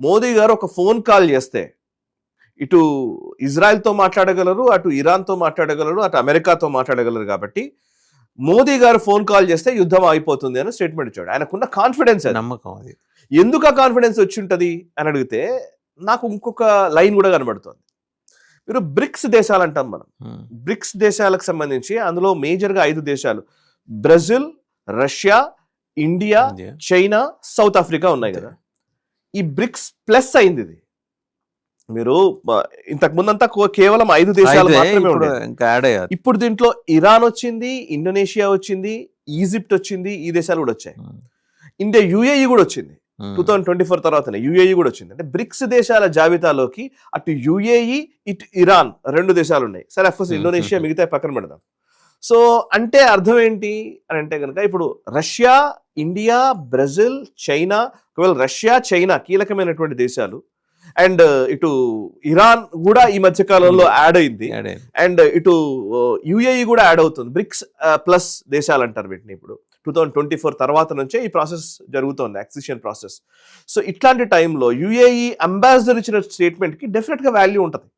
మోదీ గారు ఒక phone call చేస్తే ఇటు ఇజ్రాయెల్తో మాట్లాడగలరు, అటు ఇరాన్తో మాట్లాడగలరు, అటు అమెరికాతో మాట్లాడగలరు. కాబట్టి మోదీ గారు ఫోన్ కాల్ చేస్తే యుద్ధం అయిపోతుంది అని స్టేట్మెంట్ ఇచ్చాడు. ఆయనకున్న కాన్ఫిడెన్స్, నమ్మకం అది. ఎందుకు ఆ కాన్ఫిడెన్స్ వచ్చి ఉంటుంది అని అడిగితే నాకు ఇంకొక లైన్ కూడా కనబడుతుంది. మీరు బ్రిక్స్ దేశాలు అంటాం మనం. బ్రిక్స్ దేశాలకు సంబంధించి అందులో మేజర్గా 5 దేశాలు Brazil, Russia, India, China, south Africa ఉన్నాయి కదా. ఈ బ్రిక్స్ ప్లస్ అయింది ఇది. మీరు ఇంతకు ముందంతా కేవలం 5 దేశాలు మాత్రమే ఉండేది. ఇప్పుడు దీంట్లో ఇరాన్ వచ్చింది, ఇండోనేషియా వచ్చింది, ఈజిప్ట్ వచ్చింది, ఈ దేశాలు కూడా వచ్చాయి. ఇండియా, యుఏఈ కూడా వచ్చింది 2024 తర్వాతనే యుఏఈ కూడా వచ్చింది. అంటే బ్రిక్స్ దేశాల జాబితాలోకి అటు యుఏఈ, ఇటు ఇరాన్ 2 దేశాలు ఉన్నాయి. సరే, అఫ్కోర్స్ ఇండోనేషియా మిగతా పక్కన పెడదాం. సో అంటే అర్థం ఏంటి అని అంటే కనుక ఇప్పుడు రష్యా, ఇండియా, బ్రెజిల్, చైనా, ఒకవేళ రష్యా, చైనా కీలకమైనటువంటి దేశాలు, అండ్ ఇటు ఇరాన్ కూడా ఈ మధ్య కాలంలో యాడ్ అయింది, అండ్ ఇటు యుఏఈ కూడా యాడ్ అవుతుంది. బ్రిక్స్ ప్లస్ దేశాలు అంటారు వీటిని. ఇప్పుడు 2024 తర్వాత నుంచే ఈ ప్రాసెస్ జరుగుతోంది, యాక్సిషన్ ప్రాసెస్. సో ఇట్లాంటి టైంలో యుఏఈ అంబాసిడర్ ఇచ్చిన స్టేట్మెంట్కి డెఫినెట్గా వాల్యూ ఉంటుంది.